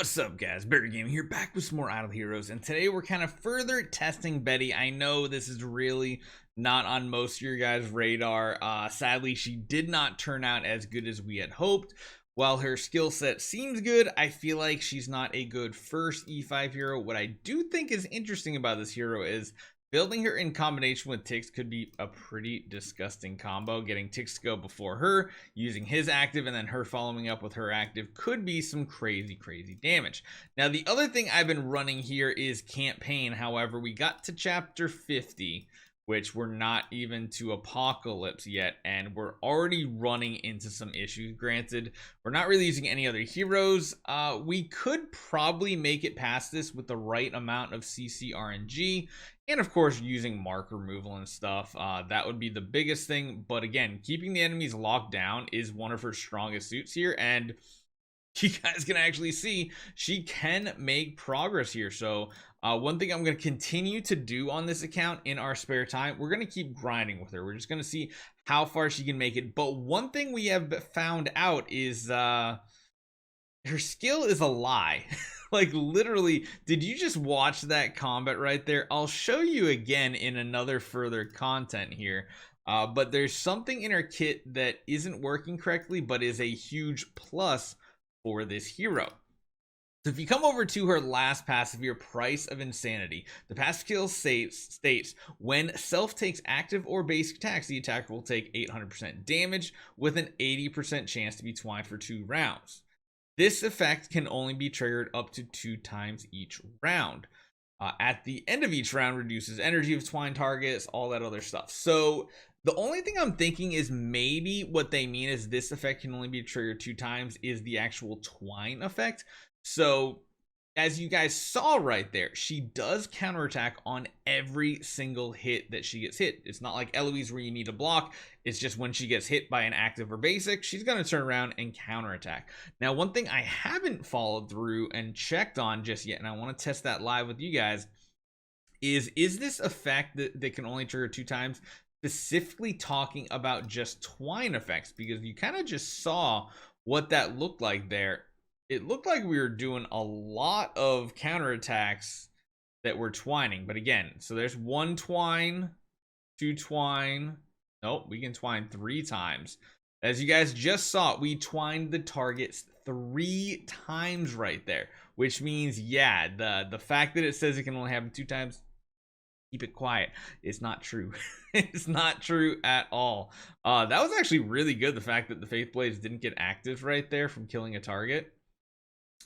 What's up, guys? Barry Gaming here, back with some more Idle Heroes, and today we're kind of further testing Betty. I know this is really not on most of your guys' radar. Sadly, she did not turn out as good as we had hoped. While her skill set seems good, I feel like she's not a good first E5 hero. What I do think is interesting about this hero is building her in combination with Tix could be a pretty disgusting combo. Getting Tix to go before her, using his active, and then her following up with her active could be some crazy damage. Now, the other thing I've been running here is campaign. However, we got to chapter 50, which we're not even to Apocalypse yet, and we're already running into some issues. Granted, we're not really using any other heroes. We could probably make it past this with the right amount of CC RNG, and of course using mark removal and stuff. That would be the biggest thing, but again, keeping the enemies locked down is one of her strongest suits here, and you guys can actually see she can make progress here. So one thing I'm going to continue to do on this account in our spare time, we're going to keep grinding with her. We're just going to see how far she can make it. But one thing we have found out is her skill is a lie. Like, literally, did you just watch that combat right there? I'll show you again in another further content here. But there's something in her kit that isn't working correctly, but is a huge plus for this hero. So if you come over to her last passive here, Price of Insanity, the passive skill states when self takes active or basic attacks, the attacker will take 800% damage with an 80% chance to be twined for 2 rounds. This effect can only be triggered up to 2 times each round. At the end of each round, reduces energy of twine targets, all that other stuff. So the only thing I'm thinking is maybe what they mean is this effect can only be triggered 2 times is the actual twine effect. So as you guys saw right there, she does counterattack on every single hit that she gets hit. It's not like Eloise where you need to block. It's just when she gets hit by an active or basic, she's going to turn around and counterattack. Now, one thing I haven't followed through and checked on just yet, and I want to test that live with you guys, is this effect that can only trigger 2 times specifically talking about just twine effects? Because you kind of just saw what that looked like there. It looked like we were doing a lot of counterattacks that were twining. But again, so there's 1 twine, 2 twine. Nope, we can twine 3 times. As you guys just saw, we twined the targets 3 times right there. Which means, yeah, the fact that it says it can only happen 2 times, keep it quiet. It's not true. It's not true at all. That was actually really good, the fact that the Faith Blades didn't get active right there from killing a target.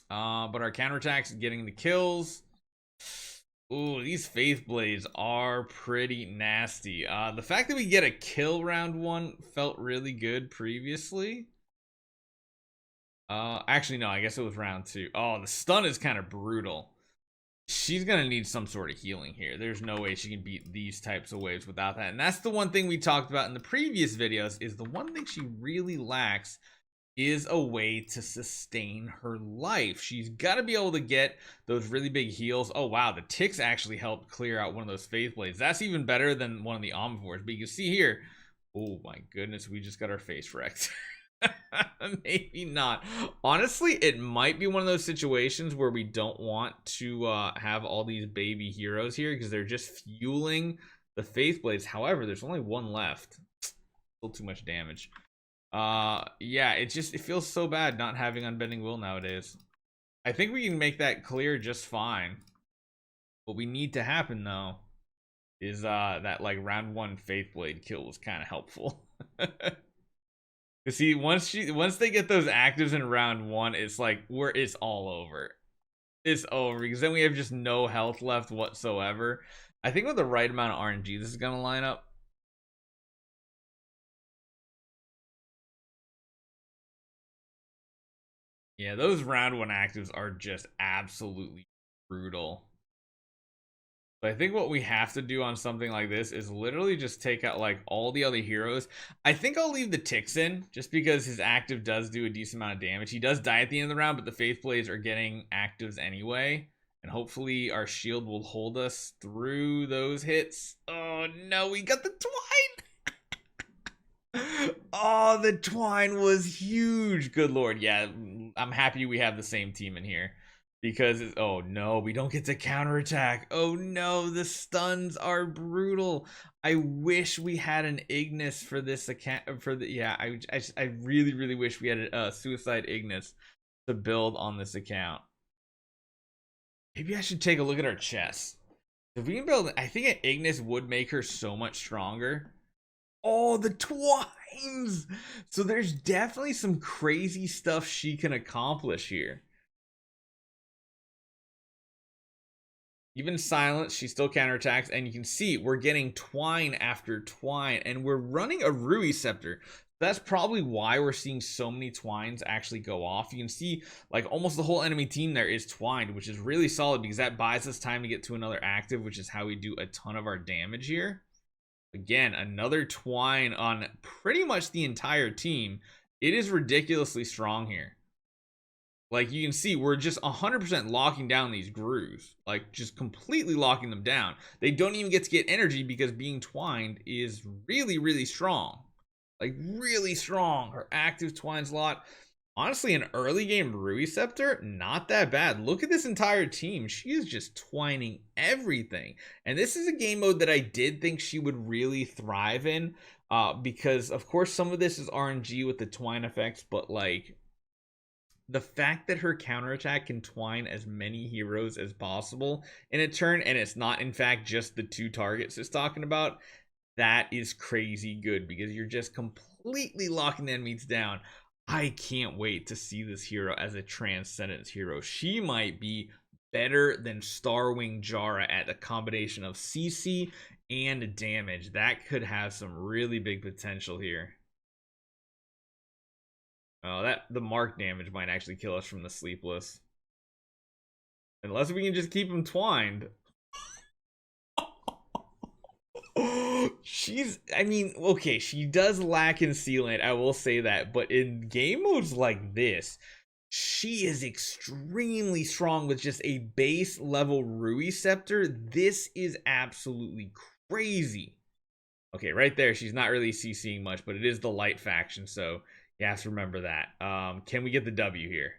But our counterattacks getting the kills. Ooh, these Faith Blades are pretty nasty. The fact that we get a kill round 1 felt really good previously. Actually, no, I guess it was round 2. Oh, the stun is kind of brutal. She's gonna need some sort of healing here. There's no way she can beat these types of waves without that. And that's the one thing we talked about in the previous videos, is the one thing she really lacks is a way to sustain her life. She's got to be able to get those really big heals. Oh wow, the ticks actually helped clear out one of those Faith Blades. That's even better than one of the Omnivores. But you can see here, oh my goodness, we just got our face wrecked. Maybe not. Honestly, it might be one of those situations where we don't want to have all these baby heroes here, because they're just fueling the Faith Blades. However, there's only 1 left. Still too much damage. Yeah, it feels so bad not having Unbending Will nowadays. I think we can make that clear just fine. What we need to happen though is that like round 1 Faith Blade kill was kind of helpful. You see, once they get those actives in round 1, it's like it's all over. It's over, because then we have just no health left whatsoever. I think with the right amount of RNG, this is gonna line up. Yeah, those round 1 actives are just absolutely brutal. But I think what we have to do on something like this is literally just take out like all the other heroes. I think I'll leave the Tix in, just because his active does do a decent amount of damage. He does die at the end of the round, but the Faith Blades are getting actives anyway. And hopefully our shield will hold us through those hits. Oh no, we got the twine! Oh, the twine was huge. Good lord. Yeah, I'm happy we have the same team in here. because it's, oh no, we don't get to counterattack. Oh no, the stuns are brutal. I wish we had an Ignis for this account. For the yeah, I really wish we had a suicide Ignis to build on this account. Maybe I should take a look at our chests. If we can build, I think an Ignis would make her so much stronger. Oh, the twines! So there's definitely some crazy stuff she can accomplish here. Even silence, she still counterattacks, and you can see we're getting twine after twine, and we're running a Rui Scepter. That's probably why we're seeing so many twines actually go off. You can see like almost the whole enemy team there is twined, which is really solid because that buys us time to get to another active, which is how we do a ton of our damage here. Again, another twine on pretty much the entire team. It is ridiculously strong here. Like you can see, we're just 100% locking down these grooves, like just completely locking them down. They don't even get to get energy because being twined is really strong, like really strong. Her active twine slot, honestly, an early game Rui Scepter, not that bad. Look at this entire team. She is just twining everything. And this is a game mode that I did think she would really thrive in, because of course some of this is RNG with the twine effects, but like the fact that her counterattack can twine as many heroes as possible in a turn, and it's not in fact just the 2 targets it's talking about, that is crazy good because you're just completely locking the enemies down. I can't wait to see this hero as a Transcendence hero. She might be better than Starwing Jara at the combination of CC and damage. That could have some really big potential here. Oh, that the mark damage might actually kill us from the sleepless. Unless we can just keep him twined. She's, I mean, okay, she does lack in sealant, I will say that, but in game modes like this, she is extremely strong with just a base level Rui Scepter. This is absolutely crazy. Okay, right there, she's not really CCing much, but it is the light faction, so you have to remember that. Can we get the W here?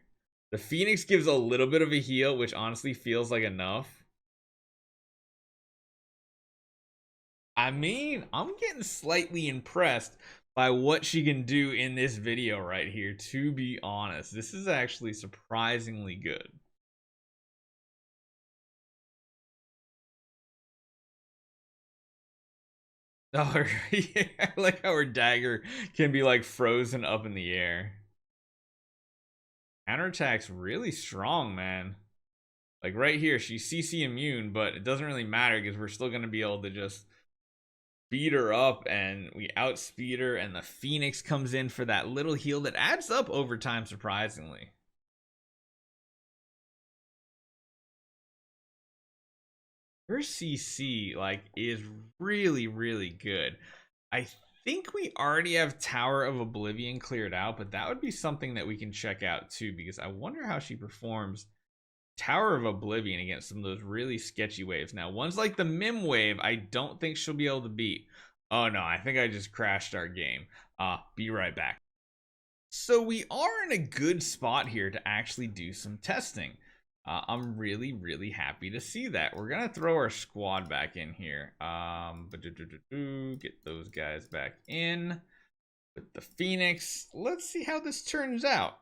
The Phoenix gives a little bit of a heal, which honestly feels like enough. I mean, I'm getting slightly impressed by what she can do in this video right here, to be honest. This is actually surprisingly good. Oh, yeah, I like how her dagger can be like frozen up in the air. Counterattack's really strong, man. Like right here, she's CC immune, but it doesn't really matter because we're still going to be able to just beat her up, and we outspeed her, and the Phoenix comes in for that little heal that adds up over time, surprisingly. Her CC like is really good. I think we already have Tower of Oblivion cleared out, but that would be something that we can check out too, because I wonder how she performs Tower of Oblivion against some of those really sketchy waves. Now, ones like the Mim wave, I don't think she'll be able to beat. Oh no, I think I just crashed our game. Be right back. So we are in a good spot here to actually do some testing. I'm really happy to see that. We're gonna throw our squad back in here. Get those guys back in with the Phoenix. Let's see how this turns out.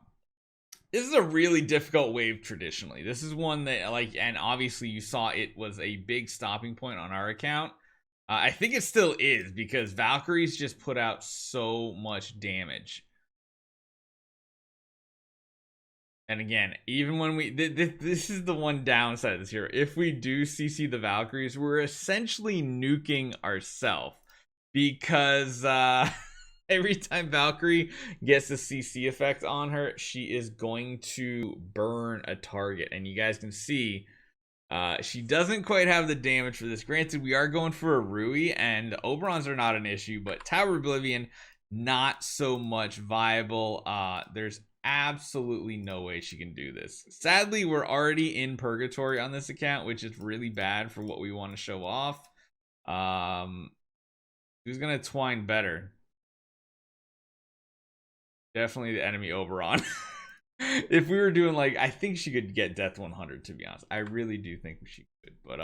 This is a really difficult wave traditionally. This is one that, like, and obviously you saw it was a big stopping point on our account. I think it still is because Valkyries just put out so much damage. And again, even when we this is the one downside of this hero. If we do CC the Valkyries, we're essentially nuking ourselves because every time Valkyrie gets a CC effect on her, she is going to burn a target. And you guys can see she doesn't quite have the damage for this. Granted, we are going for a Rui, and Oberons are not an issue, but Tower Oblivion, not so much viable. There's absolutely no way she can do this. Sadly, we're already in purgatory on this account, which is really bad for what we want to show off. Who's gonna twine better? Definitely the enemy Oberon. If we were doing like, I think she could get death 100, to be honest. I really do think she could. But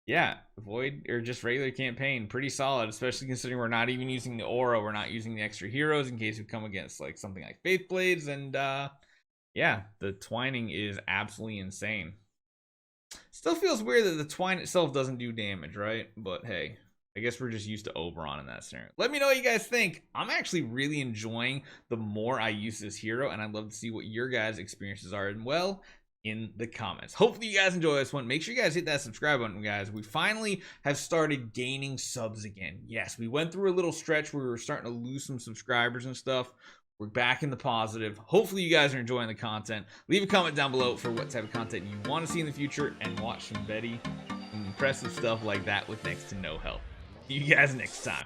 yeah, void or just regular campaign, pretty solid, especially considering we're not even using the aura, we're not using the extra heroes in case we come against like something like Faith Blades, and yeah, the twining is absolutely insane. Still feels weird that the twine itself doesn't do damage, right? But hey, I guess we're just used to Oberon in that scenario. Let me know what you guys think. I'm actually really enjoying the more I use this hero, and I'd love to see what your guys' experiences are as well in the comments. Hopefully you guys enjoy this one. Make sure you guys hit that subscribe button, guys. We finally have started gaining subs again. Yes, we went through a little stretch where we were starting to lose some subscribers and stuff. We're back in the positive. Hopefully you guys are enjoying the content. Leave a comment down below for what type of content you want to see in the future, and watch some Betty and impressive stuff like that with next to no help. See you guys next time.